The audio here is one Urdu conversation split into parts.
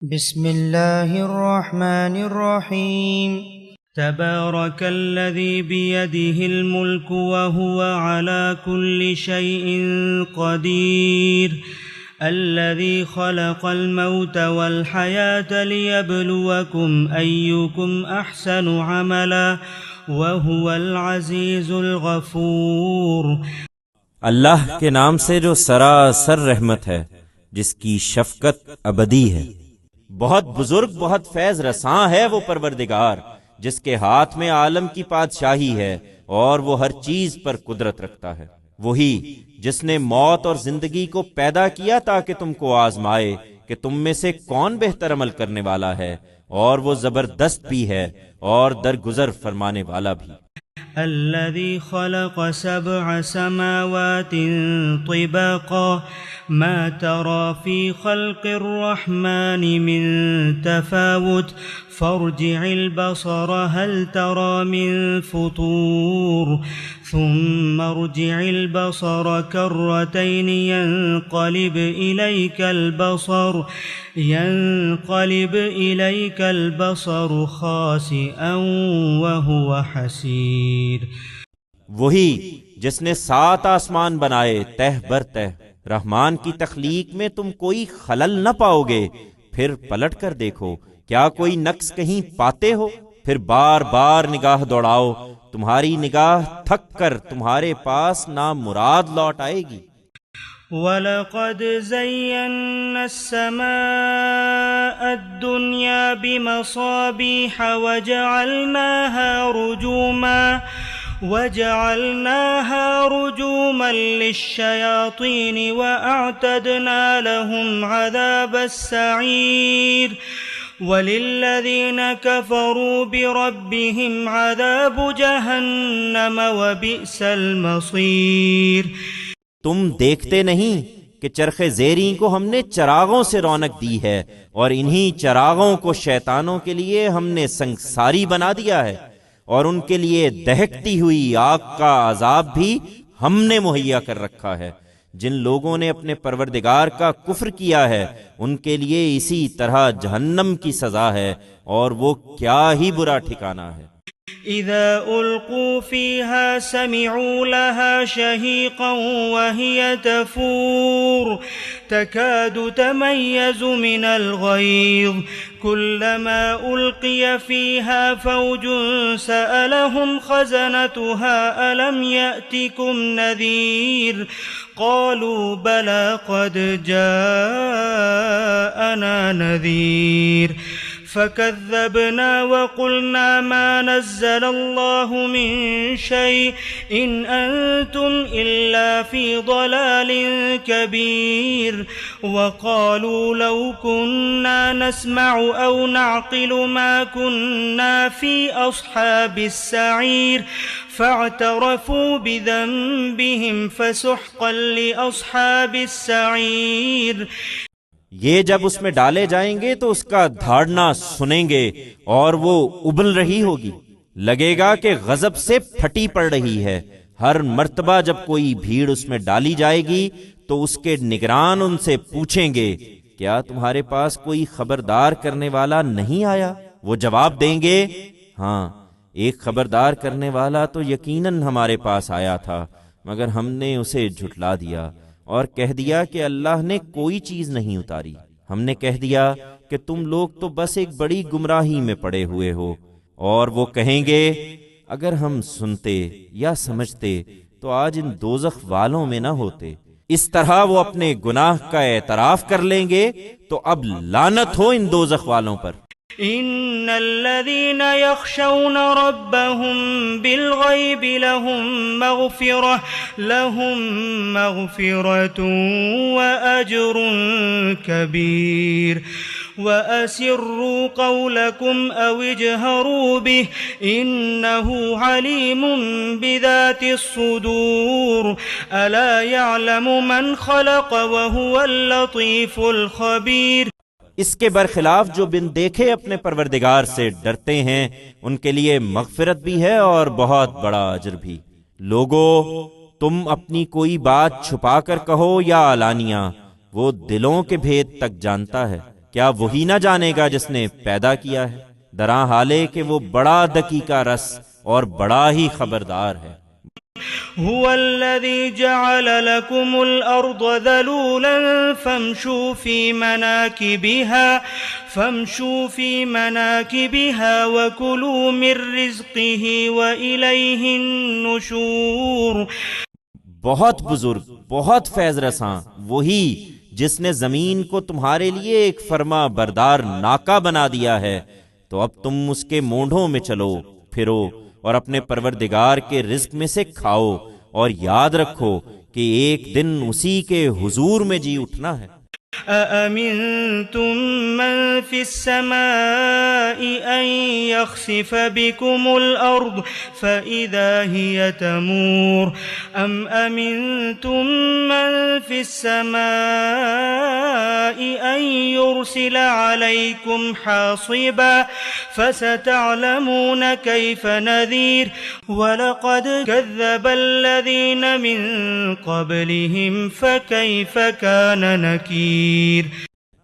بسم اللہ الرحمن الرحیم تبارک الذی بیدہ الملک وہو علی کل شیء قدیر الذی خلق الموت والحیاة لیبلوکم ایکم احسن عملا وہو العزیز الغفور۔ اللہ کے نام سے جو سراسر رحمت ہے، جس کی شفقت ابدی ہے۔ بہت بزرگ، بہت فیض رساں ہے وہ پروردگار، جس کے ہاتھ میں عالم کی بادشاہی ہے اور وہ ہر چیز پر قدرت رکھتا ہے۔ وہی جس نے موت اور زندگی کو پیدا کیا تاکہ تم کو آزمائے کہ تم میں سے کون بہتر عمل کرنے والا ہے، اور وہ زبردست بھی ہے اور درگزر فرمانے والا بھی۔ الذي خلق 7 سماوات طباقا ما ترى في خلق الرحمن من تفاوت فارجع البصر هل ترى من فطور ثم ارجع البصر كرتين ينقلب إليك البصر خاسئا وهو حسير۔ وہی جس نے 7 آسمان بنائے تہ بر تہ، رحمان کی تخلیق میں تم کوئی خلل نہ پاؤ گے، پھر پلٹ کر دیکھو کیا کوئی نقص کہیں پاتے ہو، پھر بار بار نگاہ دوڑاؤ، تمہاری نگاہ تھک کر تمہارے پاس نامراد لوٹ آئے گی۔ وَلَقَدْ زَيَّنَّا السَّمَاءَ الدُّنْيَا بِمَصَابِيحَ وَجَعَلْنَاهَا رُجُومًا لِلشَّيَاطِينِ وَأَعْتَدْنَا لَهُمْ عَذَابَ السَّعِيرِ وَلِلَّذِينَ كَفَرُوا بِرَبِّهِمْ عَذَابُ جَهَنَّمَ وَبِئْسَ الْمَصِيرُ۔ تم دیکھتے نہیں کہ چرخ زیریں کو ہم نے چراغوں سے رونق دی ہے، اور انہی چراغوں کو شیطانوں کے لیے ہم نے سنگساری بنا دیا ہے، اور ان کے لیے دہکتی ہوئی آگ کا عذاب بھی ہم نے مہیا کر رکھا ہے۔ جن لوگوں نے اپنے پروردگار کا کفر کیا ہے، ان کے لیے اسی طرح جہنم کی سزا ہے، اور وہ کیا ہی برا ٹھکانہ ہے۔ اذا القوا فيها سمعوا لها شهيقا وهي تفور تكاد تميز من الغيظ كلما ألقي فيها فوج سألهم خزنتها ألم يأتكم نذير قالوا بلى قد جاءنا نذير فكذبنا وقلنا ما نزل الله من شيء إن أنتم إلا في ضلال كبير وقالوا لو كنا نسمع أو نعقل ما كنا في أصحاب السعير فاعترفوا بذنبهم فسحقا لأصحاب السعير۔ یہ جب اس میں ڈالے جائیں گے تو اس کا دھاڑنا سنیں گے اور وہ ابل رہی ہوگی، لگے گا کہ غضب سے پھٹی پڑ رہی ہے۔ ہر مرتبہ جب کوئی بھیڑ اس میں ڈالی جائے گی تو اس کے نگران ان سے پوچھیں گے کیا تمہارے پاس کوئی خبردار کرنے والا نہیں آیا؟ وہ جواب دیں گے ہاں، ایک خبردار کرنے والا تو یقیناً ہمارے پاس آیا تھا، مگر ہم نے اسے جھٹلا دیا اور کہہ دیا کہ اللہ نے کوئی چیز نہیں اتاری۔ ہم نے کہہ دیا کہ تم لوگ تو بس ایک بڑی گمراہی میں پڑے ہوئے ہو، اور وہ کہیں گے اگر ہم سنتے یا سمجھتے تو آج ان دوزخ والوں میں نہ ہوتے۔ اس طرح وہ اپنے گناہ کا اعتراف کر لیں گے تو اب لعنت ہو ان دوزخ والوں پر۔ ان الذين يخشون ربهم بالغيب لهم مغفرة واجر كبير واسروا قولكم او اجهروا به انه عليم بذات الصدور الا يعلم من خلق وهو اللطيف الخبير۔ اس کے برخلاف جو بن دیکھے اپنے پروردگار سے ڈرتے ہیں، ان کے لیے مغفرت بھی ہے اور بہت بڑا اجر بھی۔ لوگو، تم اپنی کوئی بات چھپا کر کہو یا علانیہ، وہ دلوں کے بھید تک جانتا ہے۔ کیا وہی نہ جانے گا جس نے پیدا کیا ہے؟ درا حالے کہ وہ بڑا دقیقہ رس اور بڑا ہی خبردار ہے۔ هو الذي جعل لكم الأرض ذلولا فامشوا في مناكبها وكلوا من رزقه وإليه النشور۔ بہت بزرگ، بہت فیض رساں وہی جس نے زمین کو تمہارے لیے ایک فرما بردار ناکا بنا دیا ہے، تو اب تم اس کے مونڈھوں میں چلو پھرو اور اپنے پروردگار کے رزق میں سے کھاؤ، اور یاد رکھو کہ ایک دن اسی کے حضور میں جی اٹھنا ہے۔ أأمنتم من في السماء أن يخسف بكم الأرض فإذا هي تمور أم أمنتم من في السماء أن يرسل عليكم حاصبا فستعلمون كيف نذير ولقد كذب الذين من قبلهم فكيف كان نكير۔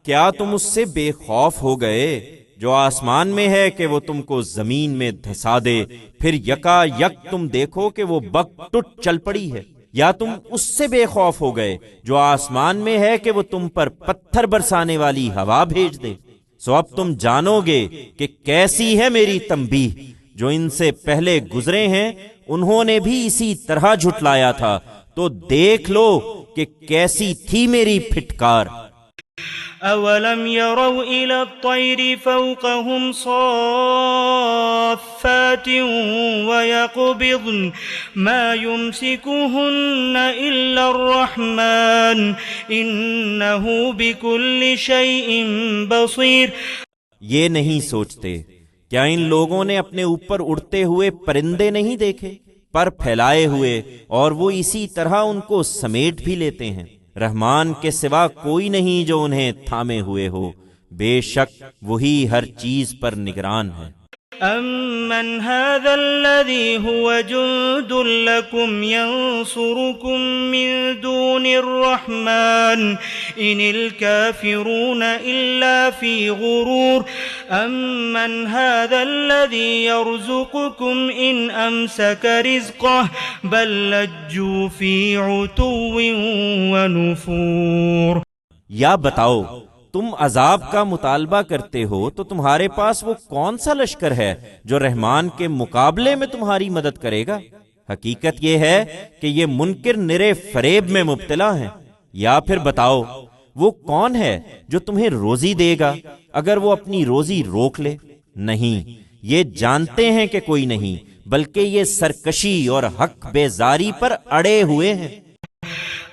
کیا تم اس سے بے خوف ہو گئے جو آسمان میں ہے کہ وہ تم کو زمین میں دھسا دے، پھر یکا یک تم دیکھو کہ وہ بک ٹٹ چل پڑی ہے؟ یا تم اس سے بے خوف ہو گئے جو آسمان میں ہے کہ وہ تم پر پتھر برسانے والی ہوا بھیج دے؟ سو اب تم جانو گے کہ کیسی ہے میری تنبیہ۔ جو ان سے پہلے گزرے ہیں انہوں نے بھی اسی طرح جھٹلایا تھا، تو دیکھ لو کہ کیسی تھی میری پھٹکار۔ أولم يروا إلى الطير فوقهم صافات ويقبضن ما يمسكهن إلا الرحمن إنه بكل شيء بصير۔ یہ نہیں سوچتے کیا ان لوگوں نے اپنے اوپر اڑتے ہوئے پرندے نہیں دیکھے، پر پھیلائے ہوئے، اور وہ اسی طرح ان کو سمیٹ بھی لیتے ہیں؟ رحمان کے سوا کوئی نہیں جو انہیں تھامے ہوئے ہو، بے شک وہی ہر چیز پر نگران ہے۔ أَمَّنْ هَذَا الَّذِي هُوَ جُندٌ لَكُمْ يَنصُرُكُم مِّن دُونِ الرَّحْمَنِ إِنِ الْكَافِرُونَ إِلَّا فِي غُرُورٍ أَمَّنْ هَذَا الَّذِي يَرْزُقُكُمْ إِنْ أَمْسَكَ رِزْقَهُ بَل لَّجُّوا فِي عُتُوٍّ وَنُفُورٍ۔ یا بتاؤ تم عذاب کا مطالبہ کرتے ہو تو تمہارے پاس وہ کون سا لشکر ہے جو رحمان کے مقابلے میں تمہاری مدد کرے گا؟ حقیقت یہ ہے کہ یہ منکر نرے فریب میں مبتلا ہیں۔ یا پھر بتاؤ وہ کون ہے جو تمہیں روزی دے گا اگر وہ اپنی روزی روک لے؟ نہیں، یہ جانتے ہیں کہ کوئی نہیں، بلکہ یہ سرکشی اور حق بیزاری پر اڑے ہوئے ہیں۔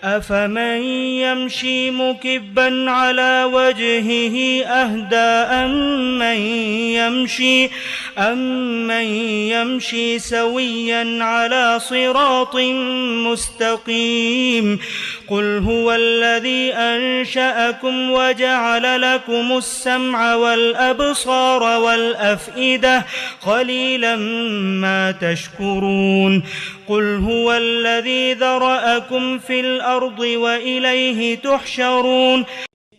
أفمن يمشي مكبا على وجهه أهدى أمن يمشي سويا على صراط مستقيم قل هو الذي أنشأكم وجعل لكم السمع والأبصار والأفئدة قليلا ما تشكرون قل هو الذي ذرأكم في الأرض وإليه تحشرون۔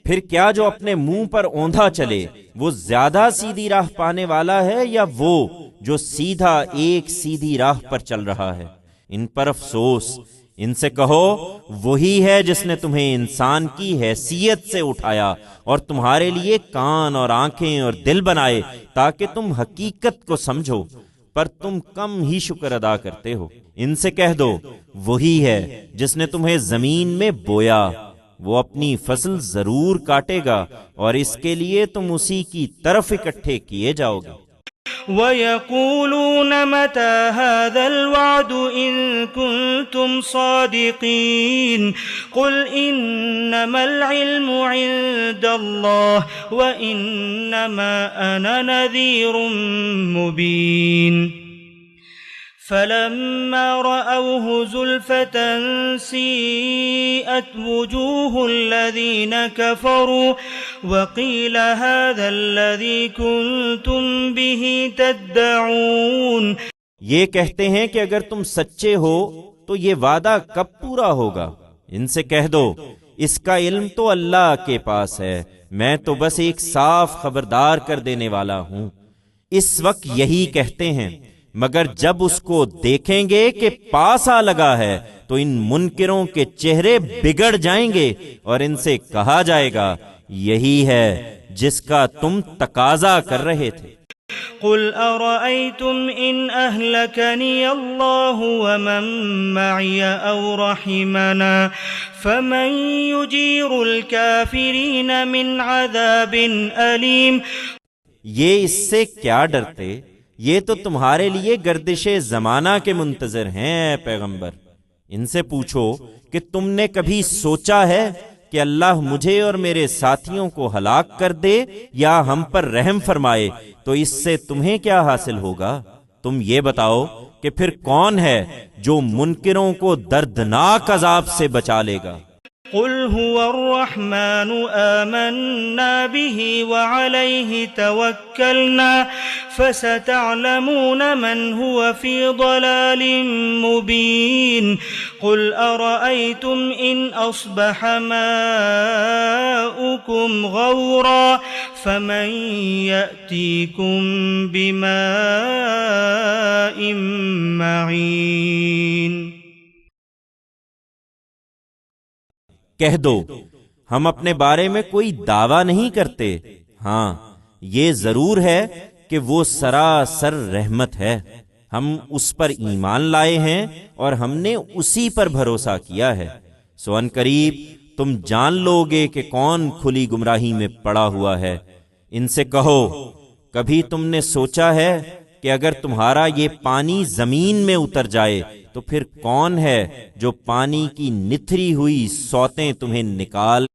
پھر کیا جو اپنے منہ پر اوندھا چلے وہ زیادہ سیدھی راہ پانے والا ہے، یا وہ جو سیدھا ایک سیدھی راہ پر چل رہا ہے؟ ان پر افسوس۔ ان سے کہو وہی ہے جس نے تمہیں انسان کی حیثیت سے اٹھایا اور تمہارے لیے کان اور آنکھیں اور دل بنائے تاکہ تم حقیقت کو سمجھو، پر تم کم ہی شکر ادا کرتے ہو۔ ان سے کہہ دو وہی ہے جس نے تمہیں زمین میں بویا، وہ اپنی فصل ضرور کاٹے گا اور اس کے لیے تم اسی کی طرف اکٹھے کیے جاؤ گے۔ وَيَقُولُونَ مَتَى هَذَا الْوَعْدُ إِن كُنتُمْ صَادِقِينَ قُلْ إِنَّمَا الْعِلْمُ عِندَ اللَّهِ وَإِنَّمَا أَنَا نَذِيرٌ مُبِينٌ فَلَمَّا رَأَوْهُ زُلْفَةً سِيئَتْ وُجُوهُ الَّذِينَ كَفَرُوا وَقِيلَ هَذَا الَّذِي كُنتُمْ بِهِ تَدَّعُونَ۔ یہ کہتے ہیں کہ اگر تم سچے ہو تو یہ وعدہ کب پورا ہوگا؟ ان سے کہہ دو اس کا علم تو اللہ کے پاس ہے، میں تو بس ایک صاف خبردار کر دینے والا ہوں۔ اس وقت یہی کہتے ہیں، مگر جب اس کو دیکھیں گے کہ پاس آ لگا ہے تو ان منکروں کے چہرے بگڑ جائیں گے اور ان سے کہا جائے گا یہی ہے جس کا تم تقاضا کر رہے تھے۔ قل أرأيتم إن أهلكني الله ومن معي أو رحمنا فمن يجير الكافرين من عذاب أليم۔ یہ اس سے کیا ڈرتے؟ یہ تو تمہارے لیے گردش زمانہ کے منتظر ہیں اے پیغمبر۔ ان سے پوچھو کہ تم نے کبھی سوچا ہے کہ اللہ مجھے اور میرے ساتھیوں کو ہلاک کر دے یا ہم پر رحم فرمائے تو اس سے تمہیں کیا حاصل ہوگا؟ تم یہ بتاؤ کہ پھر کون ہے جو منکروں کو دردناک عذاب سے بچا لے گا؟ قل هو الرحمن آمنا به وعليه توكلنا فستعلمون من هو في ضلال مبين قل أرأيتم إن أصبح ماؤكم غورا فمن يأتيكم بماء معين۔ کہہ دو ہم اپنے بارے میں کوئی دعویٰ نہیں کرتے، ہاں یہ ضرور ہے کہ وہ سراسر رحمت ہے، ہم اس پر ایمان لائے ہیں اور ہم نے اسی پر بھروسہ کیا ہے، سو ان قریب تم جان لو گے کہ کون کھلی گمراہی میں پڑا ہوا ہے۔ ان سے کہو کبھی تم نے سوچا ہے کہ اگر تمہارا یہ پانی زمین میں اتر جائے تو پھر کون ہے جو پانی کی نتھری ہوئی سوتیں تمہیں نکال